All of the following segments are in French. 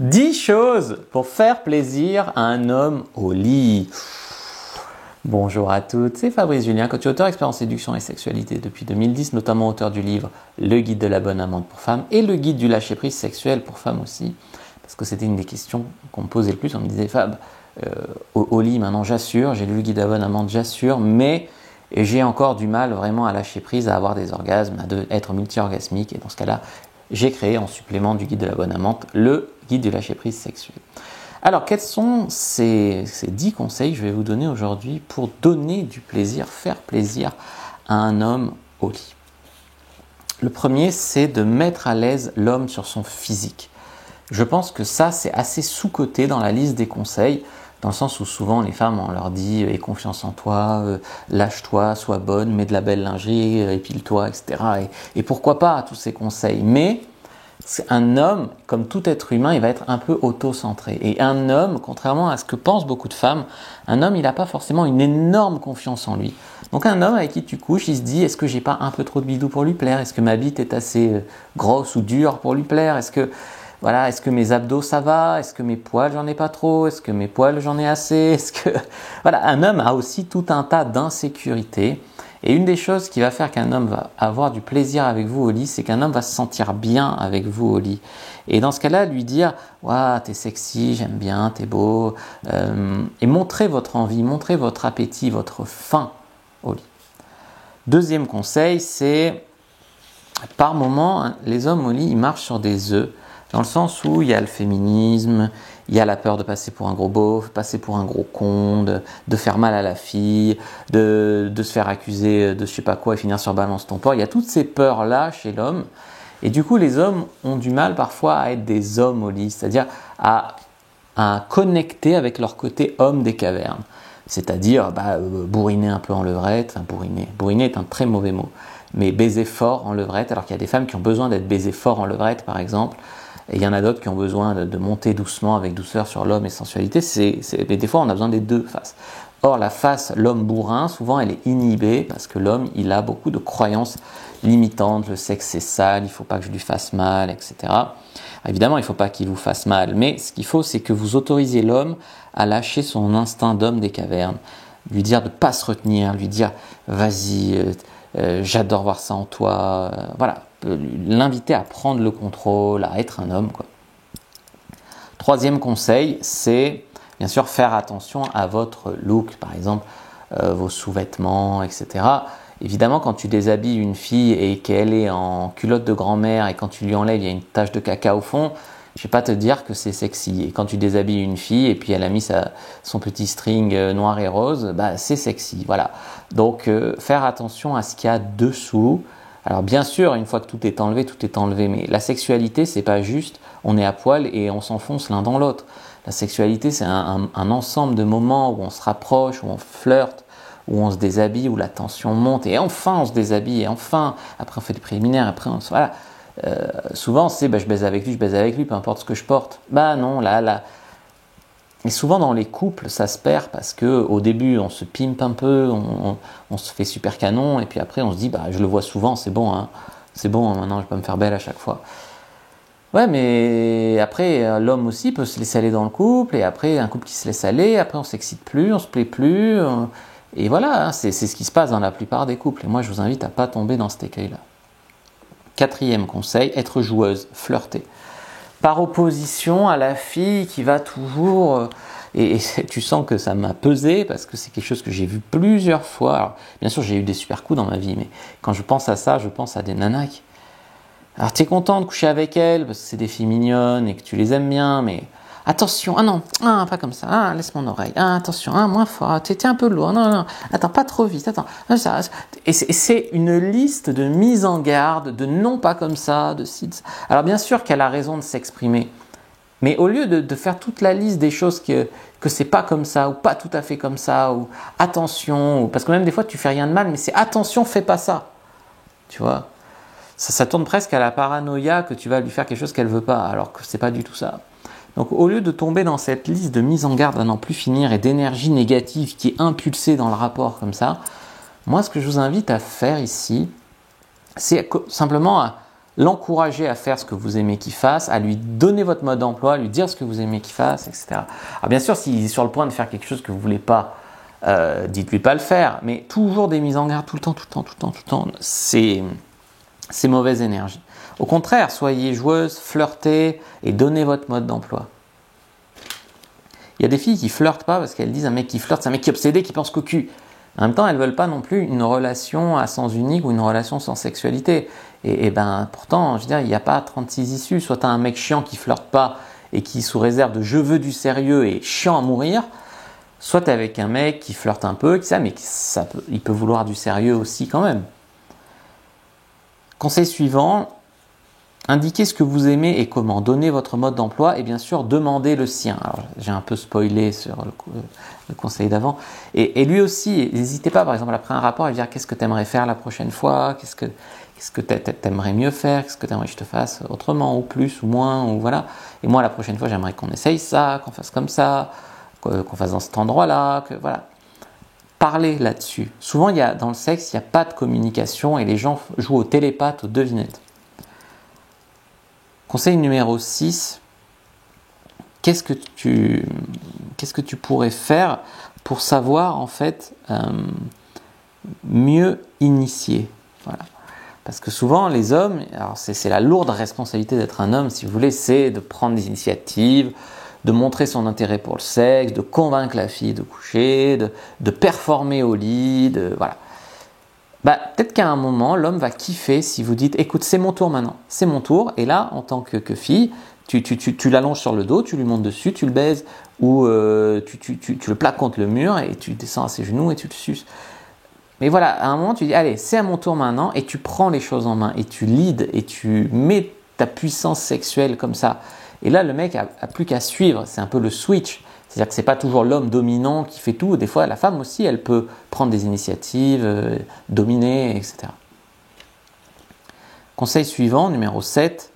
10 choses pour faire plaisir à un homme au lit. Bonjour à toutes, c'est Fabrice Julien, coach auteur expert en séduction et sexualité depuis 2010, notamment auteur du livre Le guide de la bonne amante pour femmes et le guide du lâcher-prise sexuel pour femmes aussi. Parce que c'était une des questions qu'on me posait le plus, on me disait Fab, au lit maintenant j'assure, j'ai lu le guide de la bonne amante, j'assure, mais j'ai encore du mal vraiment à lâcher prise, à avoir des orgasmes, à être multi-orgasmique, et dans ce cas-là, j'ai créé en supplément du guide de la bonne amante le guide du lâcher-prise sexuel. Alors, quels sont ces 10 conseils que je vais vous donner aujourd'hui pour donner du plaisir, faire plaisir à un homme au lit? Le premier, c'est de mettre à l'aise l'homme sur son physique. Je pense que ça, c'est assez sous-coté dans la liste des conseils, dans le sens où souvent les femmes, on leur dit « aie confiance en toi, lâche-toi, sois bonne, mets de la belle lingerie, épile-toi, etc. » Et pourquoi pas tous ces conseils? Mais un homme, comme tout être humain, il va être un peu auto-centré. Et un homme, contrairement à ce que pensent beaucoup de femmes, un homme, il n'a pas forcément une énorme confiance en lui. Donc un homme avec qui tu couches, il se dit, est-ce que j'ai pas un peu trop de bidou pour lui plaire? Est-ce que ma bite est assez grosse ou dure pour lui plaire? Est-ce que mes abdos ça va? Est-ce que mes poils j'en ai pas trop? Est-ce que mes poils j'en ai assez? Voilà, un homme a aussi tout un tas d'insécurités. Et une des choses qui va faire qu'un homme va avoir du plaisir avec vous au lit, c'est qu'un homme va se sentir bien avec vous au lit. Et dans ce cas-là, lui dire « Waouh, t'es sexy, j'aime bien, t'es beau ». Et montrer votre envie, montrer votre appétit, votre faim au lit. Deuxième conseil, c'est par moment, les hommes au lit, ils marchent sur des œufs. Dans le sens où il y a le féminisme, il y a la peur de passer pour un gros beauf, passer pour un gros con, de faire mal à la fille, de se faire accuser de je sais pas quoi et finir sur balance ton porc. Il y a toutes ces peurs-là chez l'homme. Et du coup, les hommes ont du mal parfois à être des hommes au lit, c'est-à-dire à connecter avec leur côté homme des cavernes. C'est-à-dire bourriner un peu en levrette, enfin bourriner est un très mauvais mot, mais baiser fort en levrette, alors qu'il y a des femmes qui ont besoin d'être baisées fort en levrette par exemple. Et il y en a d'autres qui ont besoin de monter doucement avec douceur sur l'homme et sensualité. Mais des fois, on a besoin des deux faces. Or, la face, l'homme bourrin, souvent, elle est inhibée parce que l'homme, il a beaucoup de croyances limitantes. Le sexe, c'est sale, il ne faut pas que je lui fasse mal, etc. Alors, évidemment, il ne faut pas qu'il vous fasse mal. Mais ce qu'il faut, c'est que vous autorisiez l'homme à lâcher son instinct d'homme des cavernes. Lui dire de ne pas se retenir, lui dire « vas-y, j'adore voir ça en toi. » Voilà. L'inviter à prendre le contrôle, à être un homme, quoi. Troisième conseil, c'est bien sûr faire attention à votre look, par exemple vos sous-vêtements, etc. Évidemment, quand tu déshabilles une fille et qu'elle est en culotte de grand-mère et quand tu lui enlèves, il y a une tache de caca au fond, je ne vais pas te dire que c'est sexy. Et quand tu déshabilles une fille et puis elle a mis son petit string noir et rose, c'est sexy. Voilà. Donc, faire attention à ce qu'il y a dessous. Alors bien sûr, une fois que tout est enlevé, mais la sexualité, c'est pas juste on est à poil et on s'enfonce l'un dans l'autre. La sexualité, c'est un ensemble de moments où on se rapproche, où on flirte, où on se déshabille, où la tension monte, et enfin on se déshabille, et enfin, après on fait des préliminaires, après on se... Voilà. Souvent, c'est je baise avec lui, peu importe ce que je porte. Non, là... Et souvent dans les couples, ça se perd parce que au début, on se pimpe un peu, on se fait super canon, et puis après, on se dit, je le vois souvent, c'est bon, hein, maintenant, je vais pas me faire belle à chaque fois. Ouais, mais après, l'homme aussi peut se laisser aller dans le couple, et après, un couple qui se laisse aller, après, on s'excite plus, on se plaît plus, et voilà, hein, c'est ce qui se passe dans la plupart des couples. Et moi, je vous invite à pas tomber dans cet écueil-là. Quatrième conseil, être joueuse, flirter. Par opposition à la fille qui va toujours... Et tu sens que ça m'a pesé parce que c'est quelque chose que j'ai vu plusieurs fois. Alors, bien sûr, j'ai eu des super coups dans ma vie, mais quand je pense à ça, je pense à des nanas qui... Alors, tu es content de coucher avec elles parce que c'est des filles mignonnes et que tu les aimes bien, mais... Attention, non, pas comme ça, laisse mon oreille, attention, moins fort, t'es un peu lourd, non, attends, pas trop vite, attends. Et c'est une liste de mises en garde, de non pas comme ça, de si. Alors bien sûr qu'elle a raison de s'exprimer, mais au lieu de faire toute la liste des choses que c'est pas comme ça, ou pas tout à fait comme ça, ou attention, parce que même des fois tu fais rien de mal, mais c'est attention, fais pas ça, tu vois. Ça tourne presque à la paranoïa que tu vas lui faire quelque chose qu'elle veut pas, alors que c'est pas du tout ça. Donc au lieu de tomber dans cette liste de mise en garde à n'en plus finir et d'énergie négative qui est impulsée dans le rapport comme ça, moi ce que je vous invite à faire ici, c'est simplement l'encourager à faire ce que vous aimez qu'il fasse, à lui donner votre mode d'emploi, à lui dire ce que vous aimez qu'il fasse, etc. Alors bien sûr, s'il est sur le point de faire quelque chose que vous ne voulez pas, dites-lui pas le faire, mais toujours des mises en garde tout le temps, c'est mauvaise énergie. Au contraire, soyez joueuse, flirtez et donnez votre mode d'emploi. Il y a des filles qui flirtent pas parce qu'elles disent un mec qui flirte, c'est un mec qui est obsédé, qui pense qu'au cul. En même temps, elles veulent pas non plus une relation à sens unique ou une relation sans sexualité. Et ben, pourtant, je veux dire, il n'y a pas 36 issues. Soit tu as un mec chiant qui flirte pas et qui, sous réserve de je veux du sérieux, est chiant à mourir. Soit tu es avec un mec qui flirte un peu, mais il peut vouloir du sérieux aussi quand même. Conseil suivant, indiquez ce que vous aimez et comment. Donnez votre mode d'emploi et bien sûr, demandez le sien. Alors, j'ai un peu spoilé sur le conseil d'avant. Et lui aussi, n'hésitez pas, par exemple, après un rapport, à lui dire qu'est-ce que tu aimerais faire la prochaine fois, qu'est-ce que tu aimerais mieux faire, qu'est-ce que tu aimerais que je te fasse autrement, ou plus, ou moins, ou voilà. Et moi, la prochaine fois, j'aimerais qu'on essaye ça, qu'on fasse comme ça, qu'on fasse dans cet endroit-là, que voilà. Parlez là-dessus. Souvent, dans le sexe, il n'y a pas de communication et les gens jouent au télépathe, aux devinettes. Conseil numéro 6, qu'est-ce que tu pourrais faire pour savoir en fait mieux initier, voilà. Parce que souvent les hommes, alors c'est la lourde responsabilité d'être un homme si vous voulez, c'est de prendre des initiatives, de montrer son intérêt pour le sexe, de convaincre la fille de coucher, de performer au lit, voilà. Peut-être qu'à un moment, l'homme va kiffer si vous dites « Écoute, c'est mon tour maintenant, c'est mon tour. » Et là, en tant que fille, tu l'allonges sur le dos, tu lui montes dessus, tu le baises, ou tu le plaques contre le mur et tu descends à ses genoux et tu le suces. Mais voilà, à un moment, tu dis « Allez, c'est à mon tour maintenant. » Et tu prends les choses en main et tu leads et tu mets ta puissance sexuelle comme ça. Et là, le mec a plus qu'à suivre. C'est un peu le switch. C'est-à-dire que ce n'est pas toujours l'homme dominant qui fait tout. Des fois, la femme aussi, elle peut prendre des initiatives, dominer, etc. Conseil suivant, numéro 7,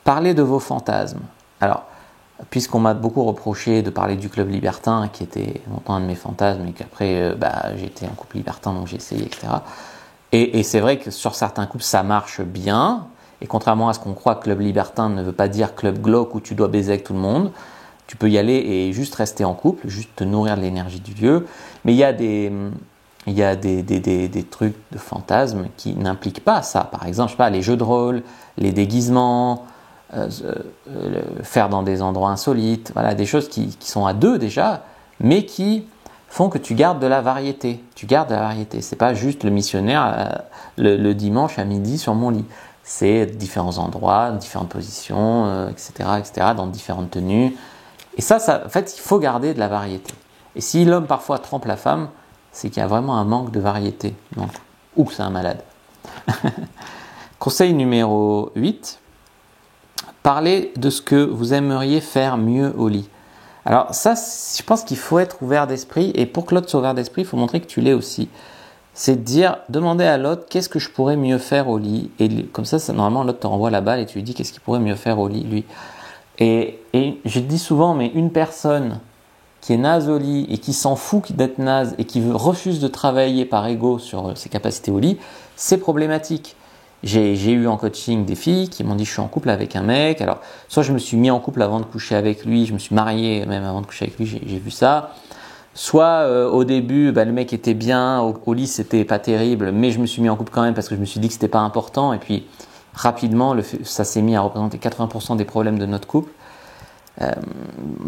parlez de vos fantasmes. Alors, puisqu'on m'a beaucoup reproché de parler du club libertin, qui était longtemps un de mes fantasmes, et qu'après, j'ai été en couple libertin, donc j'ai essayé, etc. Et c'est vrai que sur certains couples, ça marche bien. Et contrairement à ce qu'on croit, club libertin ne veut pas dire club glauque où tu dois baiser avec tout le monde. Tu peux y aller et juste rester en couple, juste te nourrir de l'énergie du lieu. Mais il y a des trucs de fantasmes qui n'impliquent pas ça. Par exemple, je sais pas, les jeux de rôle, les déguisements, faire dans des endroits insolites, voilà, des choses qui sont à deux déjà, mais qui font que tu gardes de la variété. Tu gardes de la variété. C'est pas juste le missionnaire le dimanche à midi sur mon lit. C'est différents endroits, différentes positions, etc., dans différentes tenues. Et ça, en fait, il faut garder de la variété. Et si l'homme parfois trompe la femme, c'est qu'il y a vraiment un manque de variété. Donc, ou que c'est un malade. Conseil numéro 8, parlez de ce que vous aimeriez faire mieux au lit. Alors ça, je pense qu'il faut être ouvert d'esprit. Et pour que l'autre soit ouvert d'esprit, il faut montrer que tu l'es aussi. C'est de dire, demander à l'autre, qu'est-ce que je pourrais mieux faire au lit. Et comme ça, normalement, l'autre te renvoie la balle et tu lui dis, qu'est-ce qu'il pourrait mieux faire au lit, lui. Et je dis souvent, mais une personne qui est naze au lit et qui s'en fout d'être naze et qui refuse de travailler par ego sur ses capacités au lit, c'est problématique. J'ai eu en coaching des filles qui m'ont dit je suis en couple avec un mec, alors soit je me suis mis en couple avant de coucher avec lui, je me suis marié même avant de coucher avec lui, j'ai vu ça. Soit au début, le mec était bien, au lit c'était pas terrible, mais je me suis mis en couple quand même parce que je me suis dit que c'était pas important et puis rapidement, ça s'est mis à représenter 80% des problèmes de notre couple.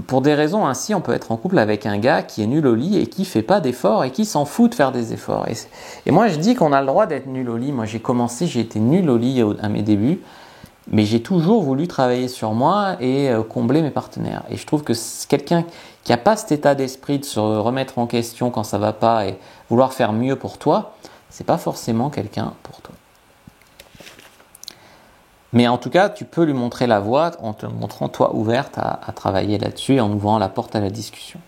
Pour des raisons ainsi, on peut être en couple avec un gars qui est nul au lit et qui fait pas d'efforts et qui s'en fout de faire des efforts. Et moi, je dis qu'on a le droit d'être nul au lit. Moi, j'ai été nul au lit à mes débuts, mais j'ai toujours voulu travailler sur moi et combler mes partenaires. Et je trouve que quelqu'un qui n'a pas cet état d'esprit de se remettre en question quand ça va pas et vouloir faire mieux pour toi, c'est pas forcément quelqu'un pour toi. Mais en tout cas, tu peux lui montrer la voie en te montrant toi ouverte à travailler là-dessus et en ouvrant la porte à la discussion.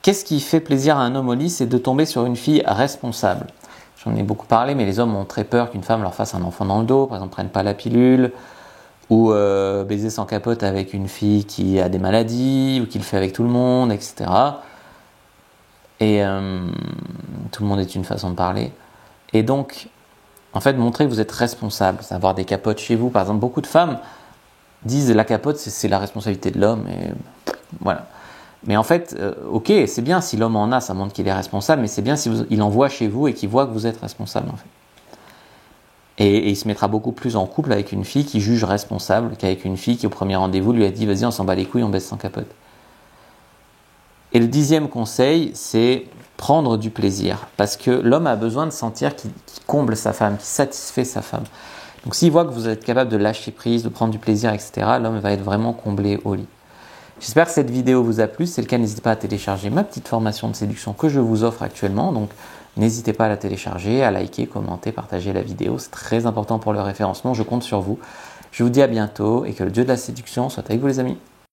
Qu'est-ce qui fait plaisir à un homme au lit? C'est de tomber sur une fille responsable. J'en ai beaucoup parlé, mais les hommes ont très peur qu'une femme leur fasse un enfant dans le dos, par exemple, prenne pas la pilule, ou baiser sans capote avec une fille qui a des maladies, ou qui le fait avec tout le monde, etc. Et tout le monde est une façon de parler. Et donc, En fait, montrer que vous êtes responsable, c'est avoir des capotes chez vous. Par exemple, beaucoup de femmes disent la capote, c'est la responsabilité de l'homme. Et voilà. Mais en fait, ok, c'est bien si l'homme en a, ça montre qu'il est responsable, mais c'est bien si il en voit chez vous et qu'il voit que vous êtes responsable en fait. Et il se mettra beaucoup plus en couple avec une fille qui juge responsable qu'avec une fille qui au premier rendez-vous lui a dit vas-y on s'en bat les couilles, on baisse sans capote. Et le 10e conseil, c'est prendre du plaisir. Parce que l'homme a besoin de sentir qu'il comble sa femme, qu'il satisfait sa femme. Donc s'il voit que vous êtes capable de lâcher prise, de prendre du plaisir, etc., l'homme va être vraiment comblé au lit. J'espère que cette vidéo vous a plu. Si c'est le cas, n'hésitez pas à télécharger ma petite formation de séduction que je vous offre actuellement. Donc n'hésitez pas à la télécharger, à liker, commenter, partager la vidéo. C'est très important pour le référencement. Je compte sur vous. Je vous dis à bientôt et que le dieu de la séduction soit avec vous les amis.